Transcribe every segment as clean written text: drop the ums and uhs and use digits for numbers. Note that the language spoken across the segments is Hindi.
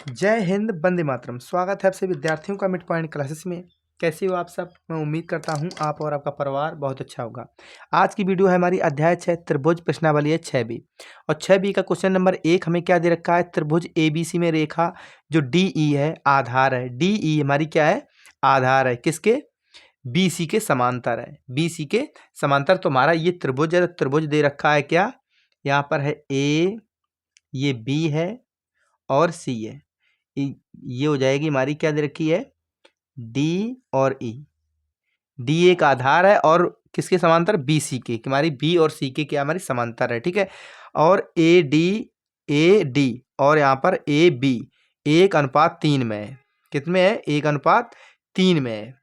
जय हिंद, वंदे मातरम। स्वागत है आप सभी विद्यार्थियों का मिड पॉइंट क्लासेस में। कैसे हो आप सब? मैं उम्मीद करता हूं आप और आपका परिवार बहुत अच्छा होगा। आज की वीडियो है हमारी अध्याय 6 त्रिभुज प्रश्नावली है 6B। और 6B का क्वेश्चन नंबर 1 हमें क्या दे रखा है? त्रिभुज ABC में रेखा जो DE है आधार है। DE हमारी क्या है? आधार है। किसके? BC के समांतर है। BC के समांतर। तो हमारा ये त्रिभुज है। त्रिभुज दे रखा है क्या? यहाँ पर है A, ये B है और C है। ये हो जाएगी हमारी क्या दे रखी है? डी और ई। डी एक आधार है और किसके समांतर? बी सी के। हमारी बी और सी के क्या हमारी समांतर है, ठीक है। और ए डी और यहाँ पर ए बी 1:3 में है। कितने है? 1:3 में है।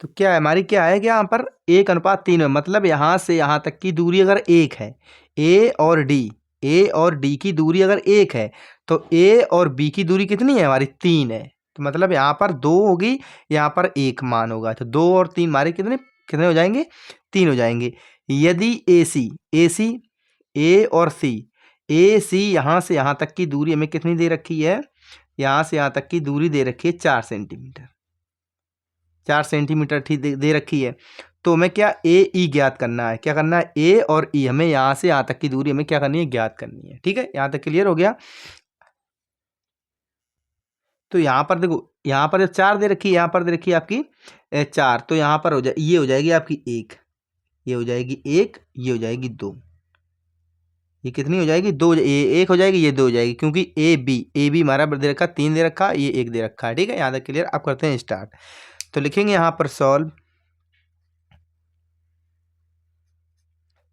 तो क्या है हमारी? क्या है क्या यहाँ पर? 1:3 में, मतलब यहाँ से यहाँ तक की दूरी अगर 1 है, ए और डी की दूरी अगर 1 है, तो ए और बी की दूरी कितनी है हमारी? 3 है। तो मतलब यहाँ पर 2 होगी, यहाँ पर 1 मान होगा। तो 2 और 3 हमारे कितने कितने हो जाएंगे? 3 हो जाएंगे। यदि ए सी ए और सी यहाँ से यहाँ तक की दूरी हमें कितनी दे रखी है? यहाँ से यहाँ तक की दूरी दे रखी है 4 सेंटीमीटर। 4 सेंटीमीटर ठीक दे रखी है। तो हमें क्या ए ई ज्ञात करना है। क्या करना है? ए और ई हमें यहाँ से यहाँ तक की दूरी हमें क्या करनी है? ज्ञात करनी है, ठीक है। यहाँ तक क्लियर हो गया। तो यहाँ पर देखो, यहाँ पर जब 4 दे रखी है, यहाँ पर दे रखी है आपकी 4, तो यहाँ पर ये हो जाएगी आपकी 1, ये हो जाएगी 1, ये हो जाएगी 2। ये कितनी हो जाएगी? 2। ये 1 हो जाएगी, ये 2 हो जाएगी, क्योंकि ए बी हमारा दे रखा 3 दे रखा, ये 1 दे रखा है, ठीक है। यहाँ तक क्लियर। अब करते हैं स्टार्ट। तो लिखेंगे यहाँ पर सॉल्व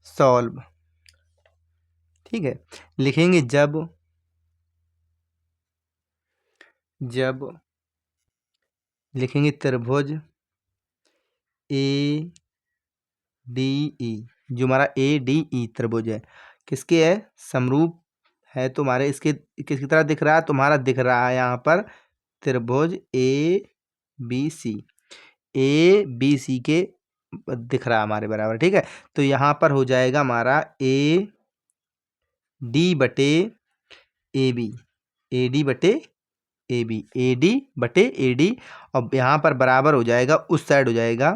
सॉल्व ठीक है। लिखेंगे जब लिखेंगे त्रिभुज ए डी ई, जो हमारा ए डी ई त्रिभुज है, किसके है? समरूप है। तो हमारे इसके किसकी तरह दिख रहा है? तुम्हारा दिख रहा है यहाँ पर त्रिभुज ए बी सी के दिख रहा है हमारे बराबर, ठीक है। तो यहाँ पर हो जाएगा हमारा ए डी बटे ए बी, ए डी बटे ए बी, ए डी बटे ए डी। और यहाँ पर बराबर हो जाएगा, उस साइड हो जाएगा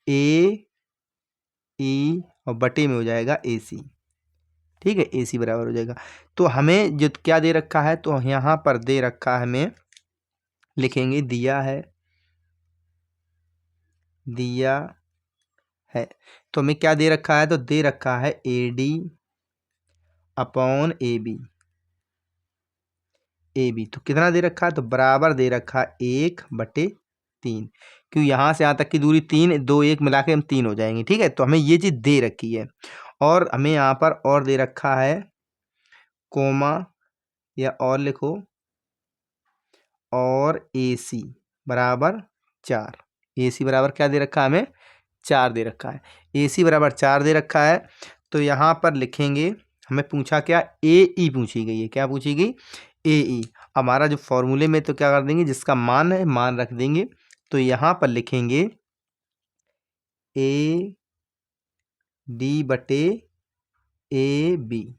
ए ई और बटे में हो जाएगा ए सी, ठीक है। ए सी बराबर हो जाएगा। तो हमें जो क्या दे रखा है? तो यहाँ पर दे रखा है हमें, लिखेंगे दिया है। तो हमें क्या दे रखा है? तो दे रखा है A D upon A B. तो कितना दे रखा है? तो बराबर दे रखा है 1/3, क्यों यहाँ से यहाँ तक की दूरी 3, 2 1 मिला के हम 3 हो जाएंगे, ठीक है। तो हमें ये चीज़ दे रखी है। और हमें यहाँ पर और दे रखा है कोमा, या और लिखो, और ए सी बराबर 4। ए सी बराबर क्या दे रखा है हमें? 4 दे रखा है। ए सी बराबर 4 दे रखा है। तो यहाँ पर लिखेंगे, हमें पूछा क्या? ए ई पूछी गई है। क्या पूछी गई? ए ई। हमारा जो फॉर्मूले में तो क्या कर देंगे? जिसका मान है मान रख देंगे। तो यहाँ पर लिखेंगे ए डी बटे ए बी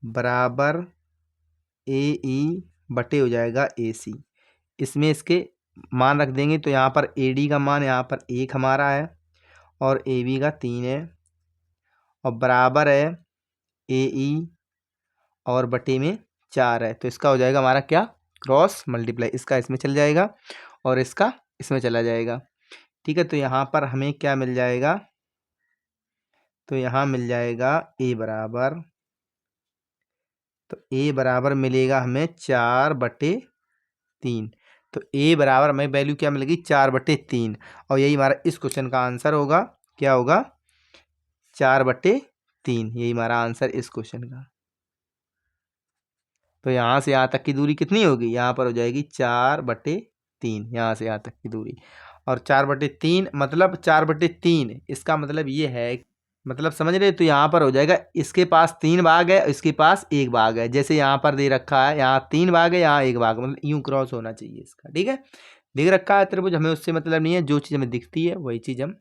बराबर ए ई बटे हो जाएगा ए सी। इसमें इसके मान रख देंगे। तो यहाँ पर ए डी का मान यहाँ पर 1 हमारा है, और ए बी का 3 है, और बराबर है ए ई और बटे में 4 है। तो इसका हो जाएगा हमारा क्या? Cross multiply. इसका इसमें चल जाएगा और इसका इसमें चला जाएगा, ठीक है। तो यहाँ पर हमें क्या मिल जाएगा? तो यहाँ मिल जाएगा ए बराबर, तो ए बराबर मिलेगा हमें 4/3। तो ए बराबर हमें वैल्यू क्या मिलेगी? 4/3। और यही हमारा इस क्वेश्चन का आंसर होगा। क्या होगा? 4/3। यही हमारा आंसर इस क्वेश्चन का। तो यहाँ से यहाँ तक की दूरी कितनी होगी? यहाँ पर हो जाएगी 4/3, यहाँ से यहाँ तक की दूरी। और 4/3 मतलब 4/3, इसका मतलब ये है, मतलब समझ रहे? तो यहाँ पर हो जाएगा, इसके पास 3 भाग है, इसके पास 1 भाग है। जैसे यहाँ पर दे रखा है, यहाँ 3 भाग है, यहाँ 1 भाग, मतलब यूं क्रॉस होना चाहिए इसका, ठीक है। दिख रखा है त्रिभुज, हमें उससे मतलब नहीं है। जो चीज़ हमें दिखती है वही चीज़ हम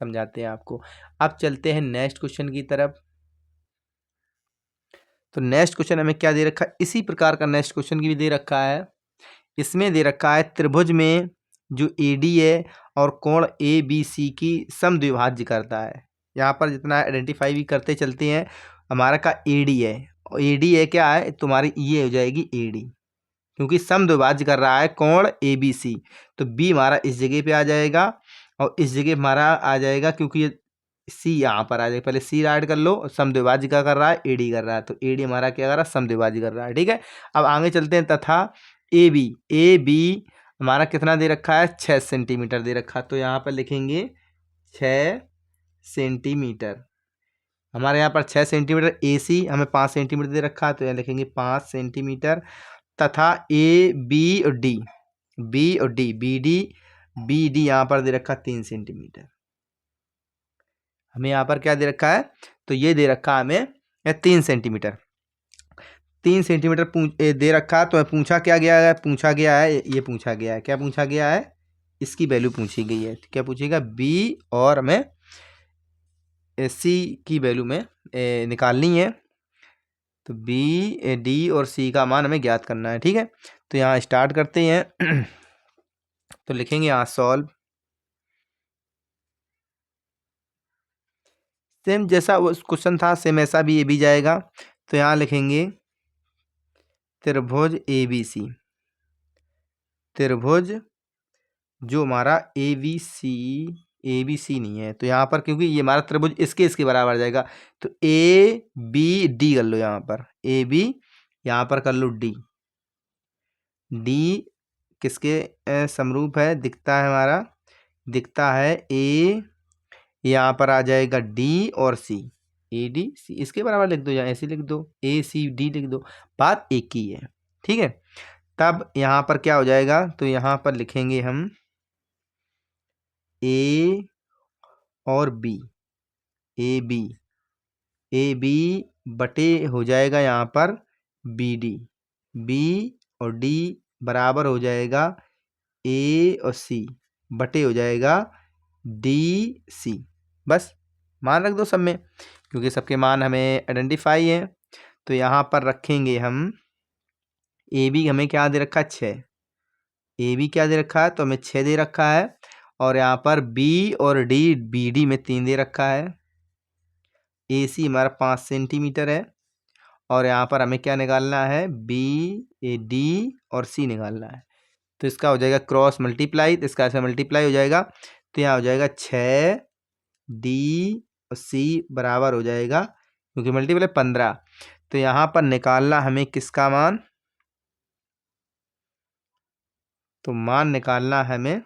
समझाते हैं आपको। अब चलते हैं नेक्स्ट क्वेश्चन की तरफ। तो नेक्स्ट क्वेश्चन हमें क्या दे रखा है, इसी प्रकार का नेक्स्ट क्वेश्चन की भी दे रखा है। इसमें दे रखा है त्रिभुज में जो एडी है और कोण ए बी सी की समद्विभाज्य करता है। यहाँ पर जितना आइडेंटिफाई भी करते चलते हैं, हमारा का एडी है, और एडी है क्या है तुम्हारी, ये हो जाएगी एडी, क्योंकि समद्विभाज्य कर रहा है कोण ए बी सी, तो बी हमारा इस जगह पे आ जाएगा और इस जगह हमारा आ जाएगा, क्योंकि ये सी यहाँ पर आ जाएगा। पहले सी ऐड कर लो, समद्विभाज्य क्या कर रहा है, एडी कर रहा है, तो एडी हमारा क्या कर रहा है, समद्विभाज्य कर रहा है। ठीक है, अब आगे चलते हैं। तथा ए बी हमारा कितना दे रखा है, 6 सेंटीमीटर दे रखा है, तो यहाँ पर लिखेंगे 6 सेंटीमीटर। हमारे यहाँ पर 6 सेंटीमीटर, ए सी हमें 5 सेंटीमीटर दे रखा है, तो यहाँ लिखेंगे 5 सेंटीमीटर। तथा ए बी और डी, बी डी यहाँ पर दे रखा 3 सेंटीमीटर। हमें यहाँ पर क्या दे रखा है, तो ये दे रखा है हमें 3 सेंटीमीटर। 3 सेंटीमीटर दे रखा है, तो पूछा क्या गया है, ये पूछा गया है, क्या पूछा गया है, इसकी वैल्यू पूछी गई है। क्या पूछेगा, बी और हमें सी की वैल्यू में निकालनी है, तो बी डी और सी का मान हमें ज्ञात करना है। ठीक है, तो यहाँ स्टार्ट करते हैं। तो लिखेंगे यहाँ सॉल्व। सेम जैसा वो क्वेश्चन था, सेम ऐसा भी ये भी जाएगा। तो यहाँ लिखेंगे त्रिभुज ए बी सी, त्रिभुज जो हमारा ए बी सी नहीं है, तो यहाँ पर क्योंकि ये हमारा त्रिभुज इसके बराबर जाएगा, तो ए बी डी कर लो, यहाँ पर ए बी, यहाँ पर कर लो डी। डी किसके समरूप है, दिखता है हमारा, दिखता है ए, यहाँ पर आ जाएगा डी और सी, ए डी सी इसके बराबर लिख दो, या ऐसे लिख दो, ए सी डी लिख दो, बात एक ही है। ठीक है, तब यहाँ पर क्या हो जाएगा, तो यहाँ पर लिखेंगे हम ए और बी, ए बी बटे हो जाएगा यहाँ पर बी डी, बी और डी बराबर हो जाएगा ए और सी बटे हो जाएगा डी सी। बस मान रख दो सब में, क्योंकि सबके मान हमें आइडेंटिफाई है। तो यहाँ पर रखेंगे हम ए बी, हमें क्या दे रखा है, 6, ए बी क्या दे रखा है, तो हमें 6 दे रखा है, और यहाँ पर बी और डी, बी डी में 3 दे रखा है, ए सी हमारा 5 सेंटीमीटर है, और यहाँ पर हमें क्या निकालना है, बी डी और सी निकालना है। तो इसका हो जाएगा क्रॉस मल्टीप्लाई, तो इसका ऐसा मल्टीप्लाई हो जाएगा, तो यहाँ हो जाएगा 6 डी और सी बराबर हो जाएगा, क्योंकि मल्टीप्लाई 15। तो यहाँ पर निकालना हमें किसका मान, तो मान निकालना हमें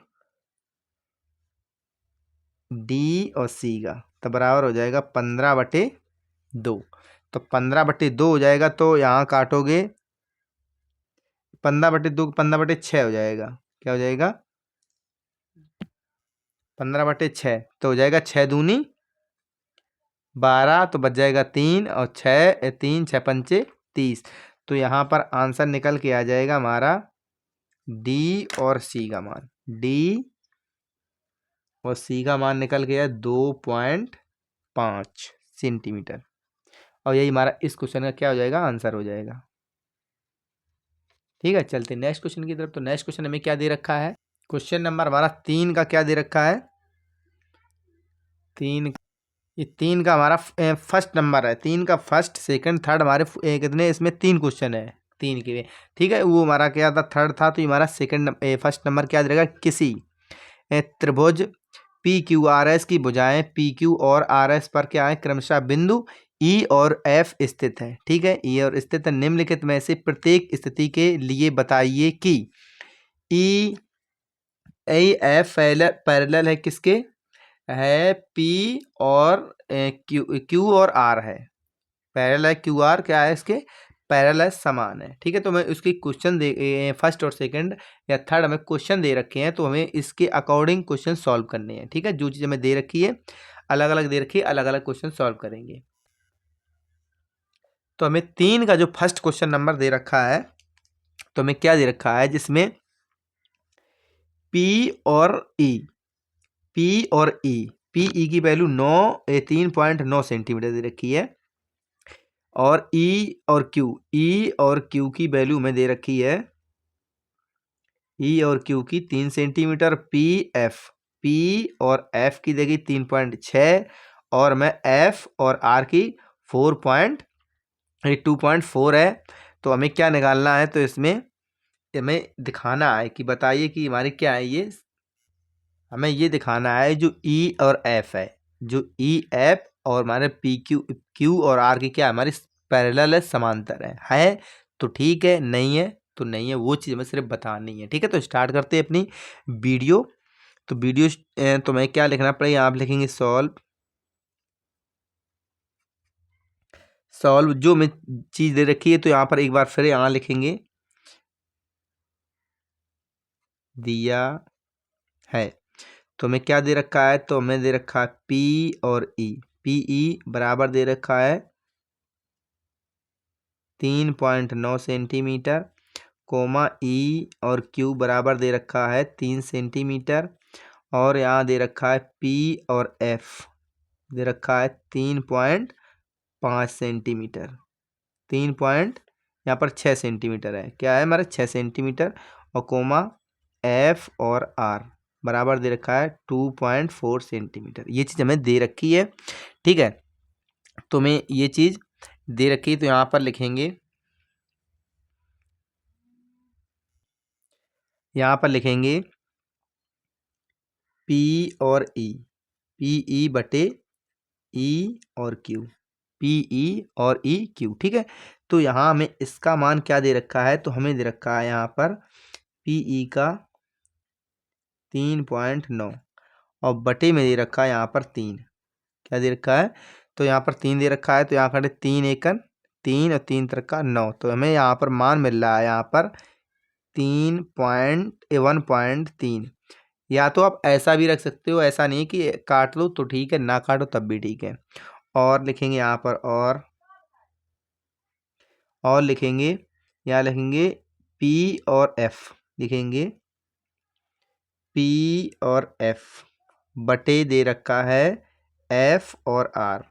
डी और सी का, तो बराबर हो जाएगा 15/2। तो 15/2 हो जाएगा, तो यहाँ काटोगे 15/2, 15/6 हो जाएगा, क्या हो जाएगा 15/6, तो हो जाएगा 6 दूनी 12, तो बच जाएगा 3, और 6 3 6 पंचे 30। तो यहाँ पर आंसर निकल के आ जाएगा हमारा डी और सी का मान, डी और सी का मान निकल गया 2.5 सेंटीमीटर, और यही हमारा इस क्वेश्चन का क्या हो जाएगा, आंसर हो जाएगा। ठीक है, चलते नेक्स्ट क्वेश्चन की तरफ। तो नेक्स्ट क्वेश्चन हमें क्या दे रखा है, क्वेश्चन नंबर हमारा 3 का क्या दे रखा है, 3, ये 3 का हमारा फर्स्ट नंबर है, 3 का फर्स्ट सेकंड थर्ड हमारे कितने, इसमें 3 क्वेश्चन है 3 के। ठीक है, वो हमारा क्या था, थर्ड था, तो ये हमारा फर्स्ट नंबर क्या देगा, किसी त्रिभुज पी क्यू आर एस की भुजाएं पी क्यू और आर एस पर क्या है, क्रमशः बिंदु ई और एफ स्थित है। ठीक है, ई और स्थित है, निम्नलिखित में से प्रत्येक स्थिति के लिए बताइए कि ई एफ पैरेलल है किसके, है पी और क्यू और आर है, पैरेलल है, क्यू आर क्या है, इसके पैरेलल है, समान है। ठीक है, तो हमें उसकी क्वेश्चन दे, फर्स्ट और सेकंड या थर्ड हमें क्वेश्चन दे रखे हैं, तो हमें इसके अकॉर्डिंग क्वेश्चन सॉल्व करने हैं। ठीक है, जो चीज़ हमें दे रखी है, अलग अलग दे रखी है, अलग अलग क्वेश्चन सॉल्व करेंगे। तो हमें 3 का जो फर्स्ट क्वेश्चन नंबर दे रखा है, तो हमें क्या दे रखा है, जिसमें पी और ई, पी ई की वैल्यू 3.9 सेंटीमीटर दे रखी है, और ई और क्यू की वैल्यू में दे रखी है, ई और क्यू की 3 सेंटीमीटर, पी और एफ की देगी 3.6 और मैं एफ और आर की 2.4 है। तो हमें क्या निकालना है, तो इसमें हमें दिखाना है कि बताइए कि हमारी क्या है ये, हमें ये दिखाना है जो ई और एफ है, जो ई एफ और हमारे क्यू और आर की क्या है, हमारी पैरेलल है, समांतर है तो ठीक है, नहीं है तो नहीं है, वो चीज़ हमें सिर्फ बतानी है। ठीक है, तो स्टार्ट करते हैं अपनी वीडियो। तो तो मैं क्या लिखना पड़ेगा, आप लिखेंगे सॉल्व जो मैं चीज़ दे रखी है, तो यहाँ पर एक बार फिर यहाँ लिखेंगे दिया है। तो हमें क्या दे रखा है, तो हमें दे रखा है पी और ई, पी ई बराबर दे रखा है 3.9 सेंटीमीटर, कोमा ई और क्यू बराबर दे रखा है 3 सेंटीमीटर, और यहाँ दे रखा है पी और एफ दे रखा है 3.5 सेंटीमीटर, 6 सेंटीमीटर है, क्या है हमारा 6 सेंटीमीटर, और कोमा एफ और आर बराबर दे रखा है 2.4 सेंटीमीटर। ये चीज़ हमें दे रखी है। ठीक है, तो मैं ये चीज़ दे रखी है, तो यहाँ पर लिखेंगे, यहाँ पर लिखेंगे पी और ई, पी ई बटे ई और क्यू, पी ई और ई क्यू। ठीक है, तो यहाँ हमें इसका मान क्या दे रखा है, तो हमें दे रखा है यहाँ पर पी ई का 3.9 और बटे में दे रखा है यहाँ पर 3, क्या दे रखा है, तो यहाँ पर 3 दे रखा है, तो यहाँ पर 3 एकन 3 और 3 तरह का 9, तो हमें यहाँ पर मान मिल रहा है यहाँ पर 1.3। या तो आप ऐसा भी रख सकते हो, ऐसा नहीं कि काट लो तो ठीक है, ना काटो तब भी ठीक है। और लिखेंगे यहाँ पर और लिखेंगे, यहाँ लिखेंगे पी और एफ, लिखेंगे पी और एफ बटे दे रखा है एफ और आर,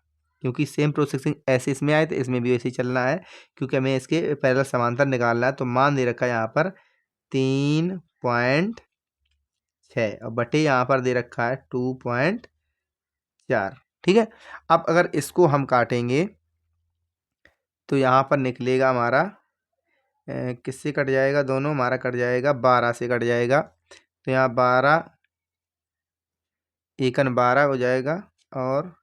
क्योंकि सेम प्रोसेसिंग ऐसे इसमें आए तो इसमें भी वैसे ही चलना है, क्योंकि हमें इसके पैरेलल समांतर निकालना है। तो मान दे रखा है यहाँ पर 3.6 और बटे यहाँ पर दे रखा है 2.4। ठीक है, अब अगर इसको हम काटेंगे तो यहाँ पर निकलेगा हमारा किससे कट जाएगा, दोनों हमारा कट जाएगा 12 से कट जाएगा, तो यहाँ 12 एकन 12 हो जाएगा, और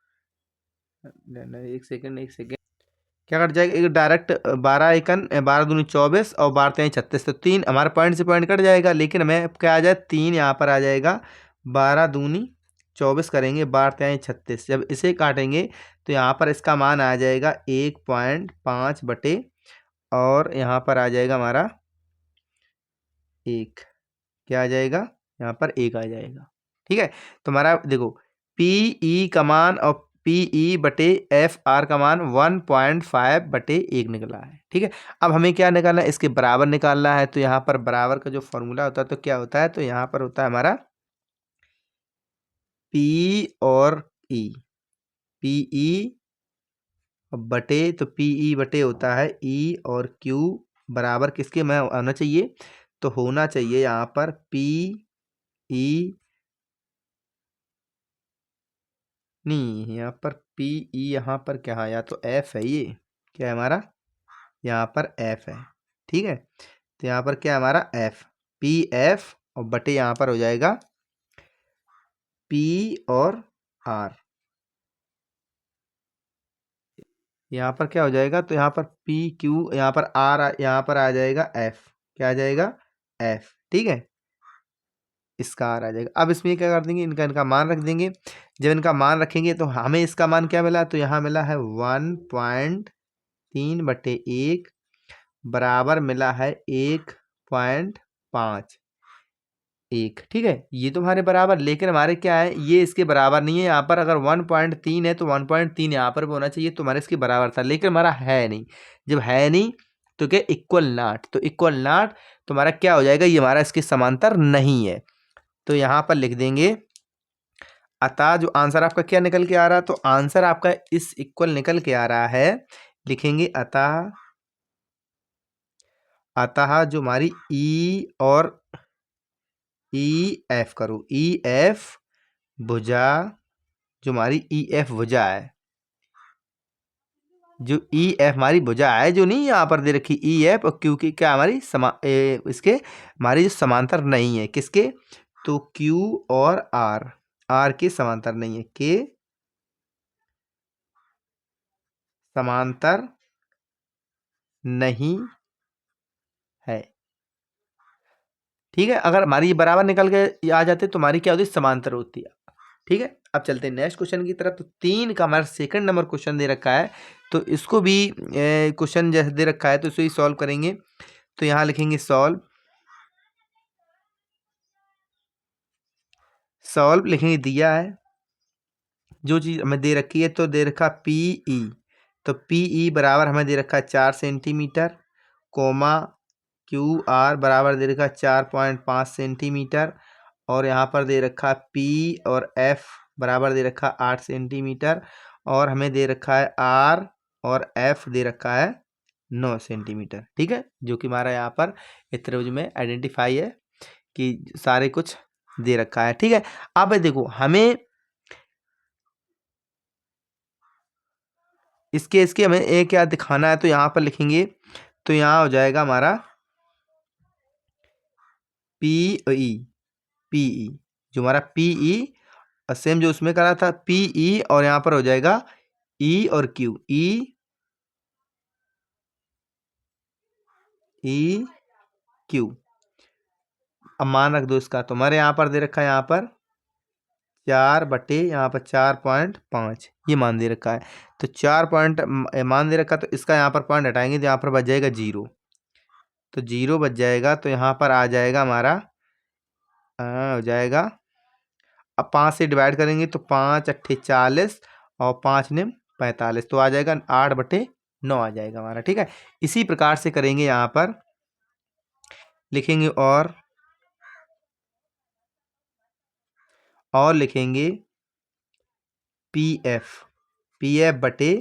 एक सेकेंड क्या कट जाएगा, एक डायरेक्ट 12 एकन 12 दूनी 24 और 12 तेईं 36, तो 3 हमारे पॉइंट से पॉइंट कट जाएगा, लेकिन हमें क्या आ जाए 3 यहाँ पर आ जाएगा, 12 दूनी 24 करेंगे, 12 तेईं 36, जब इसे काटेंगे तो यहाँ पर इसका मान आ जाएगा 1.5 बटे, और यहाँ पर आ जाएगा हमारा 1, क्या आ जाएगा, यहाँ पर 1 आ जाएगा। ठीक है, तो हमारा देखो पी ई का मान और पी ई बटे एफ आर का मान 1.5 बटे 1 निकला है। ठीक है, अब हमें क्या निकालना है, इसके बराबर निकालना है। तो यहाँ पर बराबर का जो फॉर्मूला होता है तो क्या होता है, तो यहाँ पर होता है हमारा पी और ई, पी ई बटे, तो पी ई बटे होता है ई और क्यू बराबर किसके में होना चाहिए, तो होना चाहिए यहाँ पर पी ई, नहीं यहाँ पर पी ई, यहाँ पर क्या है, या तो एफ है, ये क्या है हमारा, यहाँ पर एफ है। ठीक है, तो यहाँ पर क्या है हमारा एफ, पी एफ और बटे यहाँ पर हो जाएगा पी और आर, यहाँ पर क्या हो जाएगा, तो यहाँ पर पी क्यू, यहाँ पर आर, यहाँ पर आ जाएगा एफ, क्या आ जाएगा एफ। ठीक है, इसका आर आ जाएगा। अब इसमें क्या कर देंगे, इनका इनका मान रख देंगे। जब इनका मान रखेंगे तो हमें इसका मान क्या मिला, तो यहाँ मिला है 1.3 बटे 1 बराबर मिला है 1.5 1। ठीक है, ये तो हमारे बराबर, लेकिन हमारे क्या है, ये इसके बराबर नहीं है। यहाँ पर अगर 1.3 है तो 1.3 यहाँ पर भी होना चाहिए, तो हमारे इसके बराबर था, लेकिन हमारा है नहीं। जब है नहीं तो क्या इक्वल नॉट, तो इक्वल नॉट तो हमारा क्या हो जाएगा, ये हमारा इसके समांतर नहीं है। तो यहाँ पर लिख देंगे, अतः जो आंसर आपका क्या निकल के आ रहा है, तो आंसर आपका इस इक्वल निकल के आ रहा है, लिखेंगे अतः जो हमारी ई और ई एफ करो, ई एफ भुजा, जो हमारी ई एफ भुजा है, जो ई एफ हमारी भुजा है, जो नहीं यहाँ पर दे रखी ई एफ और क्यू की क्या हमारी इसके हमारी जो समांतर नहीं है, किसके, तो क्यू और आर के समांतर नहीं है, के समांतर नहीं है। ठीक है, अगर हमारी ये बराबर निकल के आ जाते तो हमारी क्या होती, समांतर होती है। ठीक है, अब चलते हैं नेक्स्ट क्वेश्चन की तरफ। तो 3 का हमारा सेकंड नंबर क्वेश्चन दे रखा है, तो इसको भी क्वेश्चन जैसे दे रखा है तो इसे ही सॉल्व करेंगे। तो यहाँ लिखेंगे सॉल्व लिखेंगे, दिया है जो चीज़ हमें दे रखी है, तो दे रखा पी ई, तो पी ई बराबर हमें दे रखा है 4 सेंटीमीटर, कोमा क्यू आर बराबर दे रखा है 4.5 सेंटीमीटर, और यहाँ पर दे रखा पी और एफ बराबर दे रखा 8 सेंटीमीटर, और हमें दे रखा है आर और एफ दे रखा है 9 सेंटीमीटर। ठीक है, जो कि हमारा यहाँ पर इस त्रिभुज में आइडेंटिफाई है कि सारे कुछ दे रखा है। ठीक है, अब देखो हमें इसके हमें एक क्या दिखाना है, तो यहाँ पर लिखेंगे, तो यहाँ हो जाएगा हमारा पी ई, जो हमारा पी ई सेम जो उसमें करा था पी ई, और यहाँ पर हो जाएगा ई और क्यू, ई क्यू। अब मान रख दो इसका, तो हमारे यहाँ पर दे रखा है, यहाँ पर 4 बटे यहाँ पर 4.5 ये मान दे रखा है। तो 4 पॉइंट मान दे रखा, तो इसका यहाँ पर पॉइंट हटाएंगे तो यहाँ पर बच जाएगा 0, तो 0 बच जाएगा, तो यहाँ पर आ जाएगा हमारा हो जाएगा, अब 5 से डिवाइड करेंगे तो 5 अट्ठे 40 और 5 ने 45, तो आ जाएगा 8/9 आ जाएगा हमारा। ठीक है, इसी प्रकार से करेंगे, यहाँ पर लिखेंगे और लिखेंगे पी एफ बटे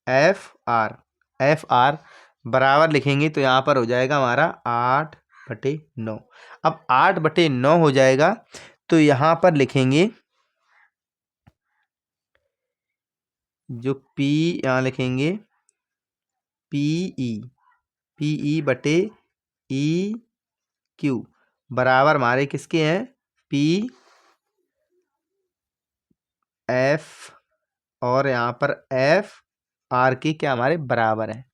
एफ आर बराबर लिखेंगे, तो यहाँ पर हो जाएगा हमारा 8/9। अब 8/9 हो जाएगा, तो यहाँ पर लिखेंगे जो पी, यहाँ लिखेंगे पी ई बटे ई क्यू बराबर हमारे किसके हैं, पी एफ और यहाँ पर एफ आर की क्या हमारे बराबर है,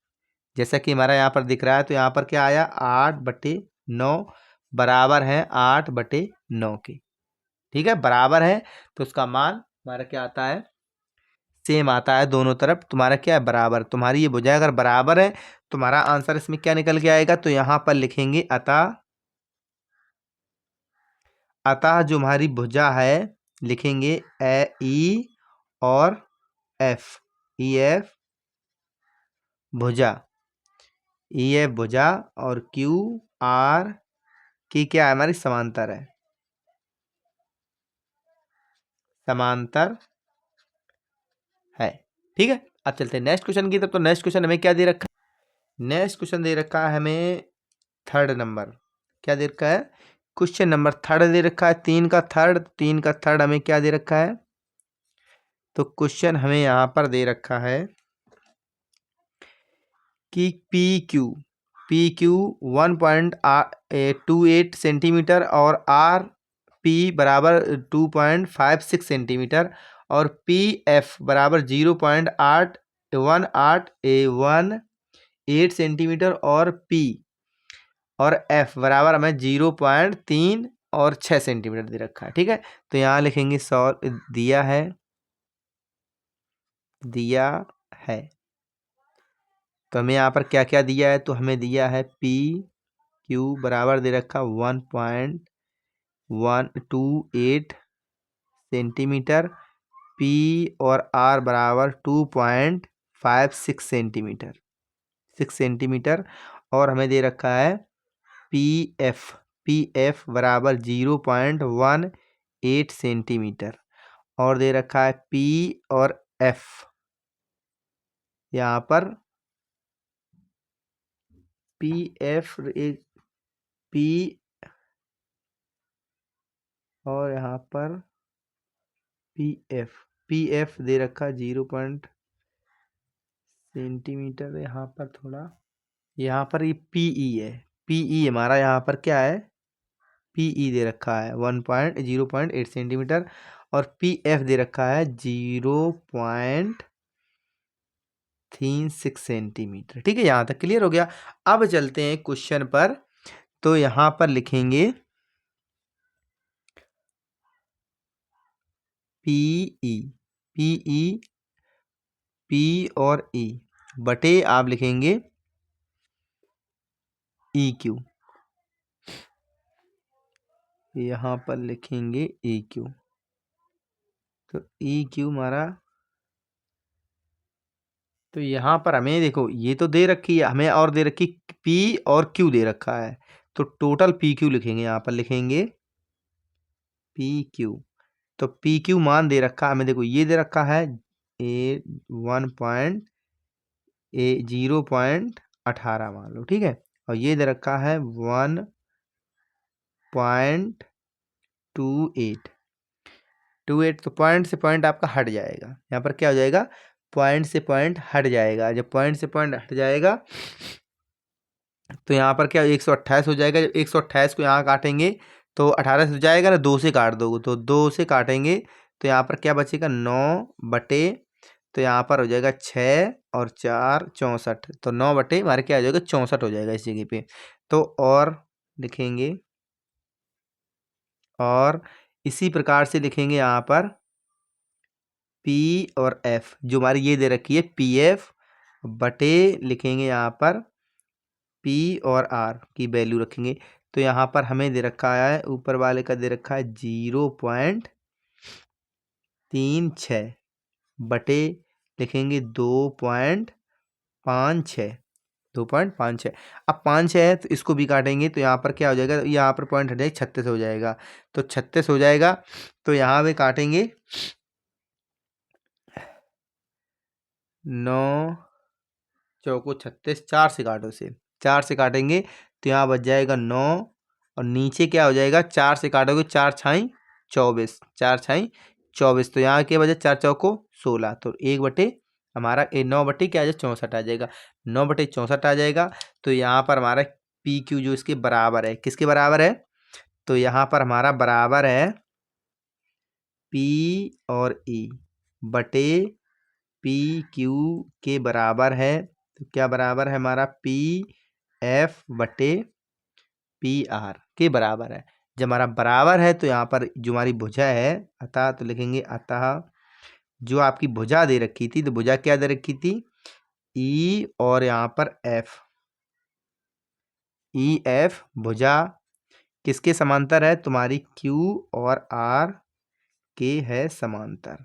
जैसा कि हमारा यहाँ पर दिख रहा है। तो यहाँ पर क्या आया, 8/9 बराबर है 8/9 के। ठीक है, बराबर है, तो उसका मान हमारा क्या आता है, सेम आता है दोनों तरफ। तुम्हारा क्या है, बराबर। तुम्हारी ये भुजा अगर बराबर है, तुम्हारा आंसर इसमें क्या निकल के आएगा, तो यहाँ पर लिखेंगे अतः जो हमारी भुजा है, लिखेंगे ई और एफ, ई एफ भुजा और क्यू आर की क्या है, हमारी समांतर है, समांतर है। ठीक है, अब चलते हैं नेक्स्ट क्वेश्चन की तरफ। तो नेक्स्ट क्वेश्चन हमें क्या दे रखा है, नेक्स्ट क्वेश्चन दे रखा है हमें थर्ड नंबर, क्या दे रखा है, क्वेश्चन नंबर थर्ड दे रखा है, 3 का थर्ड हमें क्या दे रखा है, तो क्वेश्चन हमें यहाँ पर दे रखा है कि पी क्यू 1.28 सेंटीमीटर और आर पी बराबर 2.56 सेंटीमीटर और पी एफ बराबर 0.818 सेंटीमीटर और पी और एफ बराबर हमें 0.3 और 6 सेंटीमीटर दे रखा है। ठीक है, तो यहाँ लिखेंगे दिया है, तो हमें यहाँ पर क्या क्या दिया है, तो हमें दिया है पी क्यू बराबर दे रखा 1.128 सेंटीमीटर, पी और आर बराबर 2.56 सेंटीमीटर 6 सेंटीमीटर, और हमें दे रखा है पी एफ बराबर 0.18 सेंटीमीटर, और दे रखा है पी और एफ यहाँ पर पी एफ एक पी और यहाँ पर पी एफ दे रखा 0 सेंटीमीटर। यहाँ पर थोड़ा, यहाँ पर ये पीई है, पीई हमारा यहाँ पर क्या है, पीई दे रखा है 0.8 सेंटीमीटर, और पी एफ दे रखा है 0.36 सेंटीमीटर। ठीक है, यहाँ तक क्लियर हो गया। अब चलते हैं क्वेश्चन पर। तो यहाँ पर लिखेंगे पीई, पीई पी और ई बटे आप लिखेंगे ई क्यू, यहाँ पर लिखेंगे ई क्यू। तो ई क्यू हमारा, तो यहाँ पर हमें देखो ये तो दे रखी है हमें, और दे रखी पी और क्यू दे रखा है, तो टोटल पी क्यू लिखेंगे, यहाँ पर लिखेंगे पी क्यू। तो पी क्यू मान दे रखा है हमें, देखो ये दे रखा है ए 0.18 मान लो, ठीक है, और ये दे रखा है 1.28। तो पॉइंट से पॉइंट आपका हट जाएगा, यहाँ पर क्या हो जाएगा, पॉइंट से पॉइंट हट जाएगा। जब पॉइंट से पॉइंट हट जाएगा तो यहाँ पर क्या 128 हो जाएगा। जब 128 को यहाँ काटेंगे तो 18 से हो जाएगा ना, 2 से काट दोगे तो 2 से काटेंगे तो यहाँ पर क्या बचेगा 9 बटे, तो यहाँ पर हो जाएगा 6 और 4 64, तो 9 बटे हमारे क्या हो जाएगा 64 हो जाएगा इस जगह पे। तो और लिखेंगे, और इसी प्रकार से लिखेंगे यहाँ पर पी और एफ, जो हमारी ये दे रखी है पी एफ बटे लिखेंगे यहाँ पर पी और आर की वैल्यू रखेंगे। तो यहाँ पर हमें दे रखा है, ऊपर वाले का दे रखा है 0.36 बटे लिखेंगे 2.56, 2.56। अब 5 है तो इसको भी काटेंगे तो यहाँ पर क्या हो जाएगा, यहाँ पर पॉइंट हट जाएगा 36 हो जाएगा, तो 36 हो जाएगा। तो यहाँ पे काटेंगे 9 चौको 36, 4 से काटो से, 4 से काटेंगे तो यहाँ बच जाएगा 9, और नीचे क्या हो जाएगा 4 से काटोगे 4 छाई 24, 4 छाई 24, तो यहाँ क्या बचे 4 चौको 16, तो 1 बटे हमारा 9 बटे क्या आ जाएगा 64 आ जाएगा, 9 बटे 64 आ जाएगा। तो यहाँ पर हमारा पी क्यू जो इसके बराबर है, किसके बराबर है, तो यहाँ पर हमारा बराबर है पी और ई बटे पी क्यू के बराबर है। तो क्या बराबर है हमारा पी एफ बटे पी आर के बराबर है। जब हमारा बराबर है तो यहाँ पर जो हमारी भुजा है, अतः तो लिखेंगे अतः जो आपकी भुजा दे रखी थी, तो भुजा क्या दे रखी थी ई और यहाँ पर एफ, ई एफ भुजा किसके समांतर है, तुम्हारी क्यू और आर के है समांतर,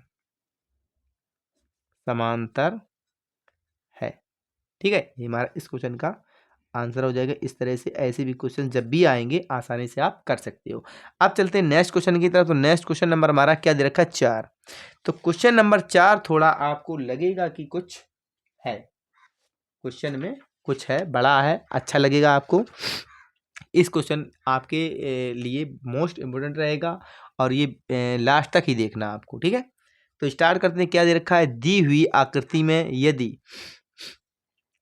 समांतर है। ठीक है, ये हमारा इस क्वेश्चन का आंसर हो जाएगा। इस तरह से ऐसे भी क्वेश्चन जब भी आएंगे आसानी से आप कर सकते हो। अब चलते हैं नेक्स्ट क्वेश्चन की तरफ। तो नेक्स्ट क्वेश्चन नंबर हमारा क्या दे रखा है 4। तो क्वेश्चन नंबर 4 थोड़ा आपको लगेगा कि कुछ है, क्वेश्चन में कुछ है, बड़ा है, अच्छा लगेगा आपको। इस क्वेश्चन आपके लिए मोस्ट इम्पोर्टेंट रहेगा और ये लास्ट तक ही देखना आपको, ठीक है। तो स्टार्ट करते हैं। क्या दे रखा है, दी हुई आकृति में यदि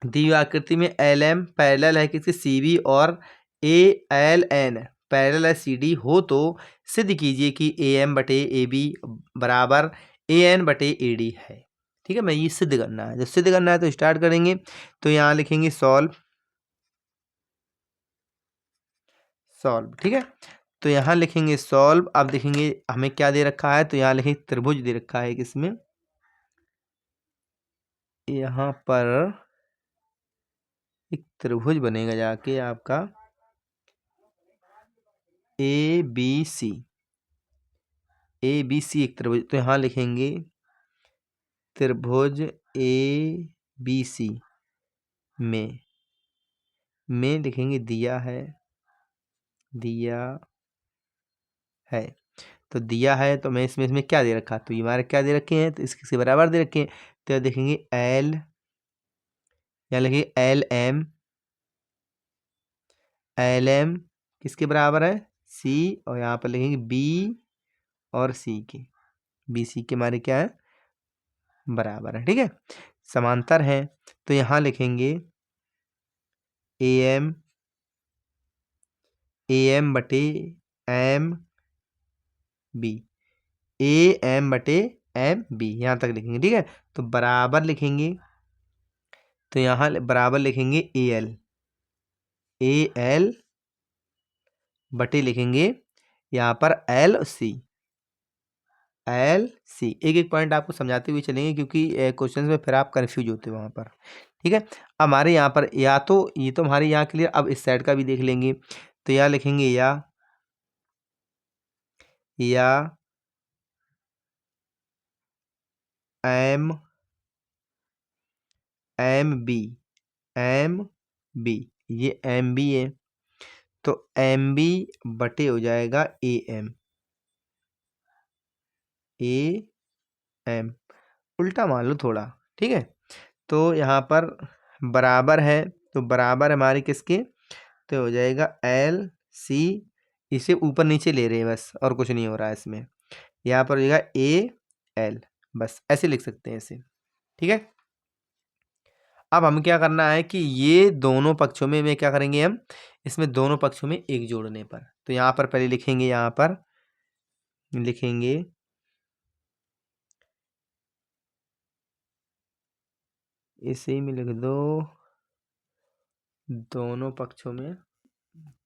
दी हुई आकृति में एल एम पैरेलल है किसके सी बी और ए एल एन पैरेलल है सी डी हो, तो सिद्ध कीजिए कि ए एम बटे ए बी बराबर ए एन बटे ए डी है। ठीक है, मैं ये सिद्ध करना है। जब सिद्ध करना है तो स्टार्ट करेंगे। तो यहाँ लिखेंगे सॉल्व, सॉल्व, ठीक है। तो यहाँ लिखेंगे सॉल्व। अब देखेंगे हमें क्या दे रखा है, तो यहाँ लिखेंगे त्रिभुज दे रखा है किसमें, यहाँ पर एक त्रिभुज बनेगा जाके आपका ए बी सी, ए बी सी एक त्रिभुज। तो यहाँ लिखेंगे त्रिभुज ए बी सी में लिखेंगे दिया है, दिया है। तो दिया है तो मैं इसमें क्या दे रखा, तो ये हमारे क्या दे रखे हैं, तो इसके बराबर दे रखे हैं। तो देखेंगे एल, या लिखेंगे एल एम एल एम किसके बराबर है, सी, और यहाँ पर लिखेंगे बी और सी के, बी सी के हमारे क्या है, बराबर है। ठीक है, समांतर है, तो यहाँ लिखेंगे ए एम बटे एम बी, ए एम बटे एम बी, यहाँ तक लिखेंगे। ठीक है, तो बराबर लिखेंगे, तो यहाँ बराबर लिखेंगे ए एल बटे लिखेंगे यहाँ पर एल सी। एक एक पॉइंट आपको समझाते हुए चलेंगे, क्योंकि क्वेश्चन में फिर आप कंफ्यूज होते हो वहाँ पर। ठीक है, अब हमारे यहाँ पर या तो ये तो हमारे यहाँ क्लियर, अब इस साइड का भी देख लेंगे, तो यहाँ लिखेंगे या एम एम बी, ये एम बी है, तो एम बी बटे हो जाएगा ए एम, उल्टा मान लो थोड़ा। ठीक है, तो यहाँ पर बराबर है, तो बराबर हमारे किसके, तो हो जाएगा एल सी, इसे ऊपर नीचे ले रहे हैं बस, और कुछ नहीं हो रहा है इसमें। यहाँ पर हो जाएगा ए एल, बस ऐसे लिख सकते हैं इसे। ठीक है, अब हमें क्या करना है कि ये दोनों पक्षों में क्या करेंगे हम, इसमें दोनों पक्षों में एक जोड़ने पर, तो यहाँ पर पहले लिखेंगे, यहाँ पर लिखेंगे इसे में लिख दो दोनों पक्षों में,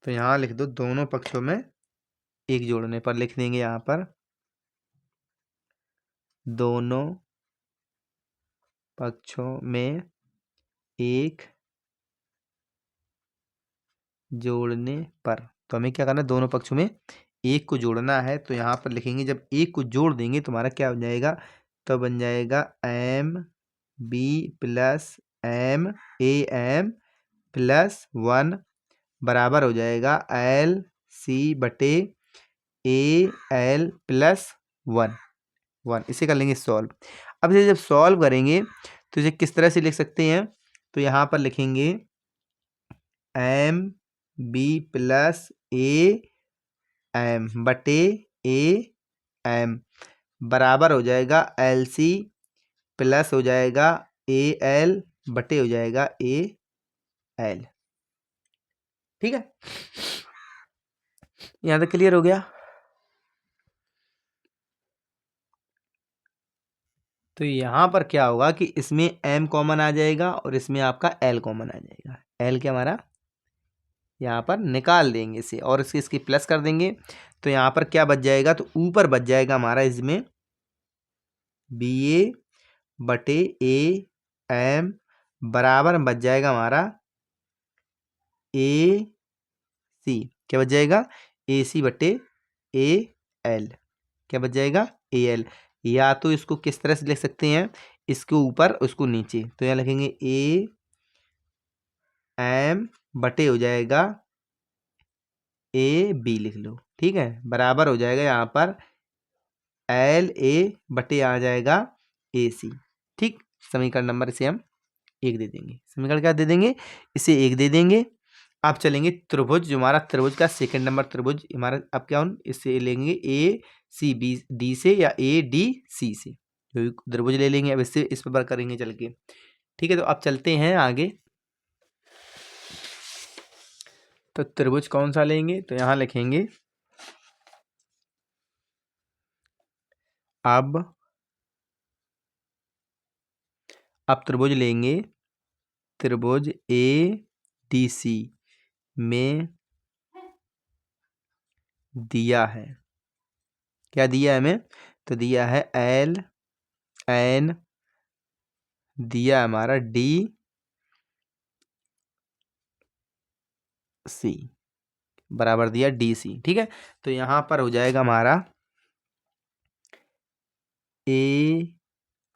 तो यहाँ लिख दो दोनों पक्षों में एक जोड़ने पर, लिख देंगे यहाँ पर दोनों पक्षों में एक जोड़ने पर। तो हमें क्या करना है, दोनों पक्षों में एक को जोड़ना है, तो यहाँ पर लिखेंगे जब एक को जोड़ देंगे तो हमारा क्या बन जाएगा, तो बन जाएगा M B plus M A M plus 1 बराबर हो जाएगा एल सी बटे ए एल प्लस 1। इसे कर लेंगे सॉल्व। अब इसे जब सॉल्व करेंगे तो इसे किस तरह से लिख सकते हैं, तो यहाँ पर लिखेंगे M B plus A M बटे ए एम बराबर हो जाएगा एल सी प्लस हो जाएगा ए एल बटे हो जाएगा ए एल। ठीक है, यहाँ तक क्लियर हो गया। तो यहाँ पर क्या होगा कि इसमें m कॉमन आ जाएगा और इसमें आपका l कॉमन आ जाएगा। l क्या हमारा यहाँ पर निकाल देंगे इसे, और इसकी प्लस कर देंगे, तो यहाँ पर क्या बच जाएगा, तो ऊपर बच जाएगा हमारा इसमें बी ए बटे ए एम बराबर बच जाएगा हमारा ए सी, क्या बच जाएगा ए सी बटे ए एल, क्या बच जाएगा ए एल। या तो इसको किस तरह से लिख सकते हैं, इसके ऊपर उसको नीचे, तो यहाँ लिखेंगे ए एम बटे हो जाएगा ए बी, लिख लो। ठीक है, बराबर हो जाएगा यहाँ पर एल ए बटे आ जाएगा ए सी। ठीक, समीकरण नंबर इसे हम 1 दे देंगे। समीकरण क्या दे देंगे, इसे 1 दे देंगे। आप चलेंगे त्रिभुज, जो हमारा त्रिभुज का सेकंड नंबर त्रिभुज हमारा, अब क्या इससे लेंगे ए सी बी डी से, या ए डी सी से, जो त्रिभुज ले लेंगे। अब इससे इस पर करेंगे चल के। ठीक है, तो अब चलते हैं आगे। तो त्रिभुज कौन सा लेंगे, तो यहाँ लिखेंगे अब त्रिभुज लेंगे, त्रिभुज ए डी सी में दिया है, क्या दिया है हमें, तो दिया है एल एन, दिया है हमारा डी सी, बराबर दिया डी सी। ठीक है, तो यहाँ पर हो जाएगा हमारा ए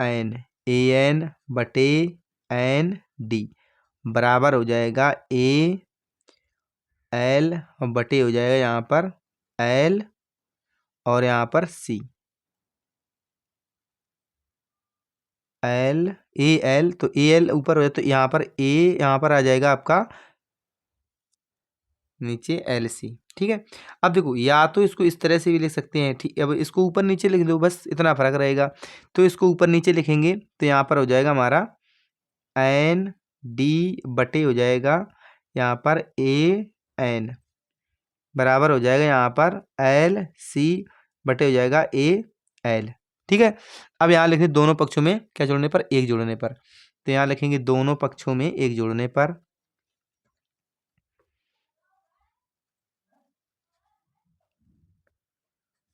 एन बटे एन डी बराबर हो जाएगा ए एल बटे हो जाएगा यहाँ पर एल और यहाँ पर सी, एल ए एल, तो ए एल ऊपर हो जाए, तो यहाँ पर ए यहाँ पर आ जाएगा आपका नीचे एल सी। ठीक है, अब देखो या तो इसको इस तरह से भी लिख सकते हैं, ठीक। अब इसको ऊपर नीचे लिख दो, बस इतना फर्क रहेगा। तो इसको ऊपर नीचे लिखेंगे तो यहाँ पर हो जाएगा हमारा एन डी बटे हो जाएगा यहाँ पर ए एन, बराबर हो जाएगा यहाँ पर एल सी बटे हो जाएगा ए एल। ठीक है, अब यहाँ लिखेंगे दोनों पक्षों में क्या जोड़ने पर, एक जोड़ने पर। तो यहाँ लिखेंगे दोनों पक्षों में एक जोड़ने पर,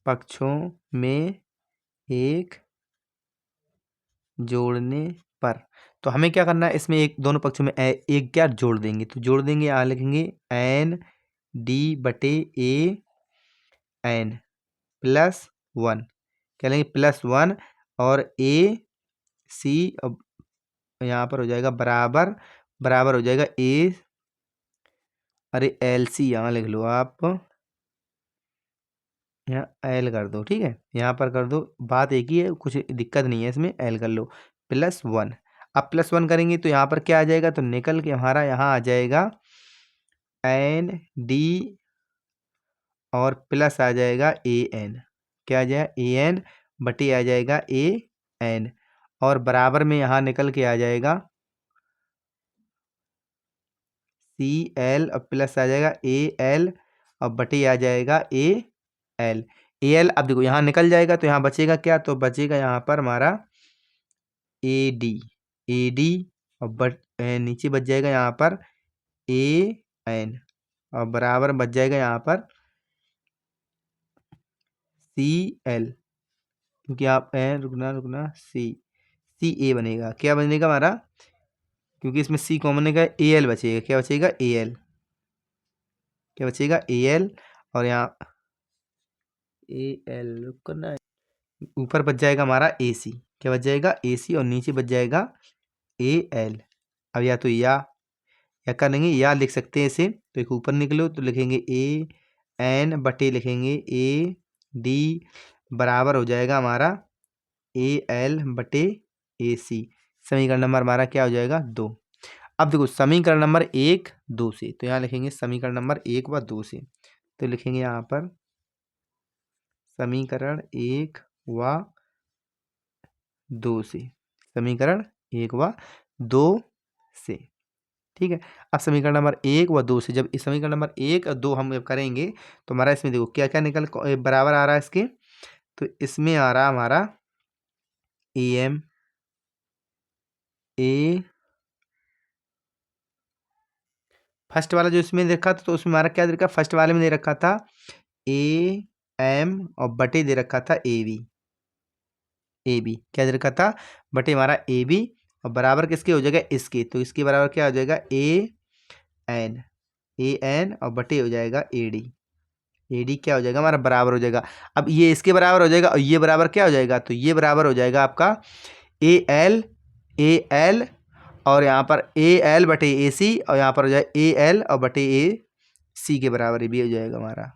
पक्षों में एक जोड़ने पर। तो हमें क्या करना है, इसमें एक दोनों पक्षों में एक क्या जोड़ देंगे, तो जोड़ देंगे, यहाँ लिखेंगे एन डी बटे ए एन प्लस वन, क्या लेंगे प्लस वन, और ए सी यहाँ पर हो जाएगा बराबर, बराबर हो जाएगा ए, अरे एल सी यहाँ लिख लो आप, यहाँ एल कर दो। ठीक है, यहाँ पर कर दो, बात एक ही है, कुछ दिक्कत नहीं है इसमें, एल कर लो प्लस वन। अब प्लस वन करेंगे तो यहाँ पर क्या आ जाएगा, तो निकल के हमारा यहाँ आ जाएगा एन डी और प्लस आ जाएगा ए एन, क्या आ जाएगा ए एन बटी आ जाएगा ए एन, और बराबर में यहाँ निकल के आ जाएगा सी एल और प्लस आ जाएगा ए एल और बटी आ जाएगा ए एल, ए एल। अब देखो यहाँ निकल जाएगा तो यहाँ बचेगा क्या, तो बचेगा यहाँ पर हमारा ए डी, ए डी और नीचे बच जाएगा यहाँ पर ए एन, और बराबर बच जाएगा यहाँ पर सी एल, क्योंकि आप रुकना रुकना सी, सी ए बनेगा, क्या बनेगा हमारा, क्योंकि इसमें सी कॉमन है, ए एल बचेगा, क्या बचेगा ए एल, क्या बचेगा ए एल, और यहाँ ए एल रुकना, ऊपर बच जाएगा हमारा ए सी, क्या बच जाएगा ए सी, और नीचे बच जाएगा ए एल। अब या तो या करेंगे या लिख सकते हैं इसे, तो एक ऊपर निकलो तो लिखेंगे ए एन बटे लिखेंगे ए डी, बराबर हो जाएगा हमारा ए एल बटे ए सी। समीकरण नंबर हमारा क्या हो जाएगा, दो। अब देखो समीकरण नंबर एक दो से, तो यहाँ लिखेंगे समीकरण नंबर एक व दो से, तो लिखेंगे यहाँ पर समीकरण एक व दो से, समीकरण एक व दो से। ठीक है, अब समीकरण नंबर एक व दो से, जब इस समीकरण नंबर एक और दो हम करेंगे तो हमारा इसमें देखो क्या क्या निकल बराबर आ रहा है इसके, तो इसमें आ रहा हमारा ए एम ए, फर्स्ट वाला जो इसमें दे रखा था तो उसमें हमारा क्या दे रखा, फर्स्ट वाले में दे रखा था ए एम और बटे दे रखा था ए बी क्या दे रखा था, बटे हमारा ए बी, और बराबर किसके हो जाएगा इसके, तो इसके बराबर क्या हो जाएगा ए एन और बटे हो जाएगा ए डी क्या हो जाएगा हमारा बराबर हो जाएगा। अब ये इसके बराबर हो जाएगा और ये बराबर क्या हो जाएगा, तो ये बराबर हो जाएगा आपका ए एल और यहाँ पर ए एल बटे ए सी, और यहाँ पर हो जाए ए एल और बटे ए सी के बराबर भी हो जाएगा हमारा।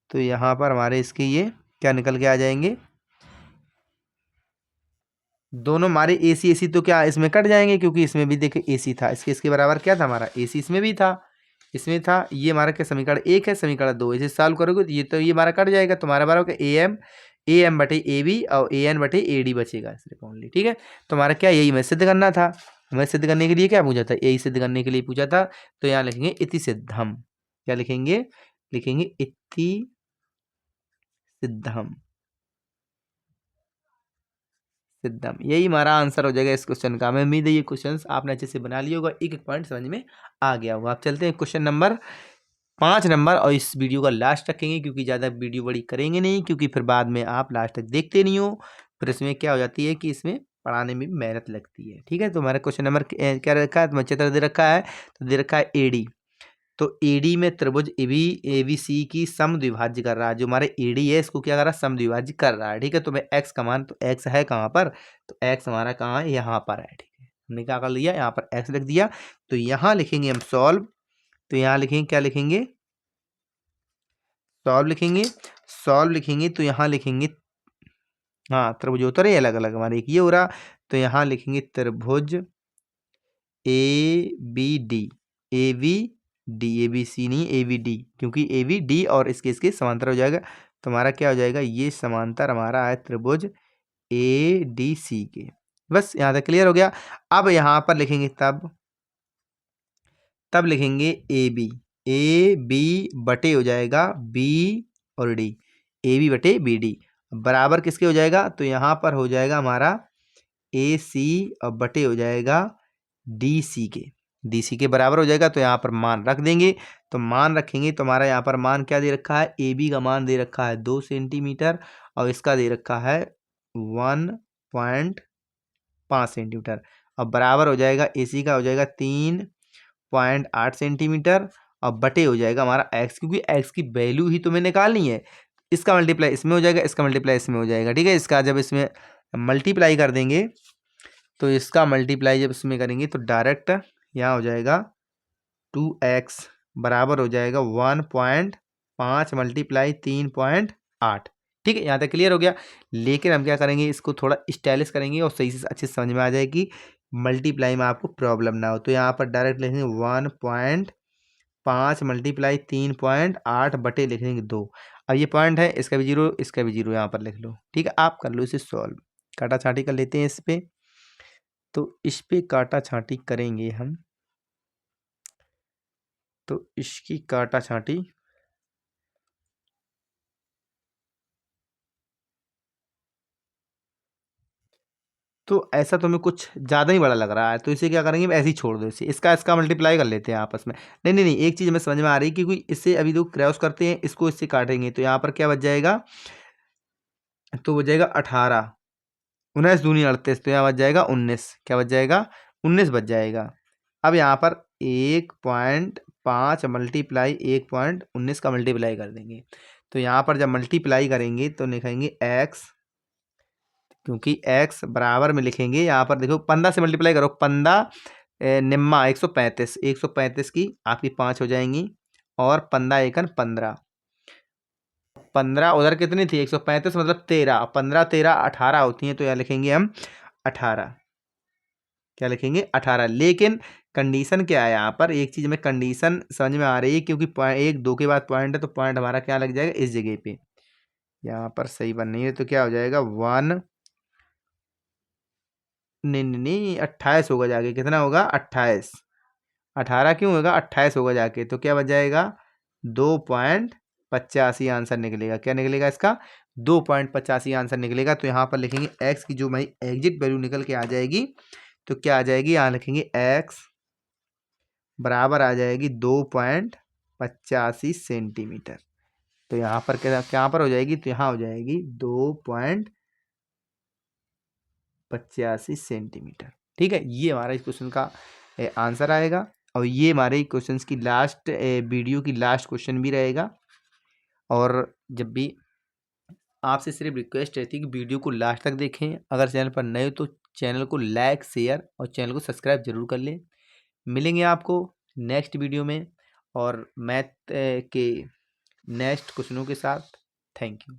तो यहाँ पर हमारे इसके ये क्या निकल के आ जाएंगे, दोनों हमारे ए सी तो क्या इसमें कट जाएंगे, क्योंकि इसमें भी देखिए ए सी था, इसके बराबर क्या था हमारा ए सी, इसमें भी था, इसमें था। ये हमारा क्या समीकरण एक है, समीकरण दो, इसे सॉल्व करोगे तो ये हमारा कट जाएगा, तो हमारा बराबर ए एम बटे ए बी और ए एन बटे ए डी बचेगा सिर्फ ओनली। ठीक है, तो हमारा क्या यही हमें सिद्ध करना था, हमें सिद्ध करने के लिए क्या पूछा था, यही सिद्ध करने के लिए पूछा था। तो यहाँ लिखेंगे इति सिद्धम, क्या लिखेंगे, लिखेंगे इति सिद्धम, सिद्धम, यही हमारा आंसर हो जाएगा इस क्वेश्चन का। हमें उम्मीद है ये क्वेश्चन आपने अच्छे से बना लिया होगा, एक एक पॉइंट समझ में आ गया होगा। आप चलते हैं क्वेश्चन नंबर 5 नंबर, और इस वीडियो का लास्ट रखेंगे क्योंकि ज़्यादा वीडियो बड़ी करेंगे नहीं, क्योंकि फिर बाद में आप लास्ट तक देखते नहीं हो, फिर इसमें क्या हो जाती है कि इसमें पढ़ाने में मेहनत लगती है। ठीक है, तो हमारा क्वेश्चन नंबर क्या रखा है, तो चित्र दे रखा है, तो दे रखा है ए डी, तो एडी में त्रिभुज ए बी सी की समद्विभाज्य कर रहा है, जो हमारे एडी है इसको क्या कर रहा है, समद्विभाज्य कर रहा है। ठीक है, तो मैं एक्स का मान, तो एक्स है कहाँ पर, तो एक्स हमारा कहाँ है, यहाँ पर है। ठीक है, हमने क्या कर लिया, यहाँ पर एक्स लिख दिया, तो यहाँ लिखेंगे हम सॉल्व, तो यहाँ लिखेंगे क्या लिखेंगे, सॉल्व लिखेंगे, सॉल्व लिखेंगे तो यहाँ लिखेंगे, हाँ त्रिभुज तो रहे अलग अलग हमारे, एक ये हो रहा, तो यहाँ लिखेंगे त्रिभुज A B D, A B D, A B C नहीं, ए बी डी, क्योंकि ए बी डी और इसके समांतर हो जाएगा। तो हमारा क्या हो जाएगा, ये समांतर हमारा है त्रिभुज ए डी सी के। बस यहाँ तक क्लियर हो गया। अब यहाँ पर लिखेंगे तब लिखेंगे ए बी बटे हो जाएगा बी और डी, ए बी बटे बी डी बराबर किसके हो जाएगा, तो यहाँ पर हो जाएगा हमारा ए सी और बटे हो जाएगा डी सी के बराबर हो जाएगा। तो यहाँ पर मान रख देंगे। तो मान रखेंगे तो हमारा यहाँ पर मान क्या दे रखा है, ए बी का मान दे रखा है 2 सेंटीमीटर और इसका दे रखा है 1.5 सेंटीमीटर। अब बराबर हो जाएगा ए सी का हो जाएगा 3.8 सेंटीमीटर और बटे हो जाएगा हमारा एक्स, क्योंकि एक्स की वैल्यू ही तुम्हें निकालनी है। इसका मल्टीप्लाई इसमें हो जाएगा, इसका मल्टीप्लाई इसमें हो जाएगा। ठीक है, इसका जब इसमें मल्टीप्लाई कर देंगे तो इसका मल्टीप्लाई जब इसमें करेंगे तो डायरेक्ट यहाँ हो जाएगा 2x बराबर हो जाएगा 1.5 मल्टीप्लाई 3.8। ठीक है, यहाँ तक क्लियर हो गया। लेकिन हम क्या करेंगे, इसको थोड़ा स्टाइलिश करेंगे और सही से अच्छे से समझ में आ जाएगी, मल्टीप्लाई में आपको प्रॉब्लम ना हो। तो यहाँ पर डायरेक्ट लिखेंगे 1.5 मल्टीप्लाई 3.8 बटे लिखेंगे 2। अब ये पॉइंट है, इसका भी जीरो, इसका भी जीरो यहाँ पर लिख लो। ठीक है, आप कर लो इसे सॉल्व, काटा छाटी कर लेते हैं इस पे। तो इस पे काटा छाटी करेंगे हम, तो इसकी काटा छाटी तो ऐसा तुम्हें कुछ ज़्यादा ही बड़ा लग रहा है, तो इसे क्या करेंगे, ऐसे ही छोड़ दो इसे, इसका मल्टीप्लाई कर लेते हैं आपस में। नहीं नहीं नहीं, एक चीज़ हमें समझ में आ रही है, क्योंकि इससे अभी जो क्रॉस करते हैं इसको इससे काटेंगे तो यहाँ पर क्या बच जाएगा, तो बच जाएगा 18, 19 दूनी 38, तो यहाँ बच जाएगा 19, क्या बच जाएगा 19 बच जाएगा। अब यहाँ पर 1.5 मल्टीप्लाई 1.19 का मल्टीप्लाई कर देंगे। तो यहाँ पर जब मल्टीप्लाई करेंगे तो लिखेंगे एक्स, क्योंकि x बराबर में लिखेंगे, यहाँ पर देखो 15 से मल्टीप्लाई करो, 15 निम्मा 135, 135 की आपकी 5 हो जाएंगी और 15 एकन 15, 15 उधर कितनी थी 135 मतलब 13, 15 13 18 होती हैं, तो यहाँ लिखेंगे हम 18, क्या लिखेंगे 18। लेकिन कंडीशन क्या है, यहाँ पर एक चीज़ में कंडीशन समझ में आ रही है, क्योंकि 1 2 के बाद पॉइंट है, तो पॉइंट हमारा क्या लग जाएगा इस जगह पे, यहाँ पर सही बन नहीं है, तो क्या हो जाएगा 1, नहीं नहीं नहीं 28 होगा जाके, कितना होगा 28, 18 क्यों होगा 28 होगा जाके, तो क्या बच जाएगा 2.85 आंसर निकलेगा। क्या निकलेगा इसका 2.85 आंसर निकलेगा। तो यहाँ पर लिखेंगे x की जो हमारी एग्जिट वैल्यू निकल के आ जाएगी, तो क्या आ जाएगी, यहाँ लिखेंगे x बराबर आ जाएगी 2.85 सेंटीमीटर। तो यहाँ पर क्या पर हो जाएगी, तो यहाँ हो जाएगी 2.85 सेंटीमीटर। ठीक है, ये हमारा इस क्वेश्चन का आंसर आएगा और ये हमारे क्वेश्चन की लास्ट वीडियो की लास्ट क्वेश्चन भी रहेगा। और जब भी आपसे सिर्फ रिक्वेस्ट रहती है कि वीडियो को लास्ट तक देखें, अगर चैनल पर नए हो तो चैनल को लाइक शेयर और चैनल को सब्सक्राइब जरूर कर लें। मिलेंगे आपको नेक्स्ट वीडियो में और मैथ के नेक्स्ट क्वेश्चनों के साथ। Thank you.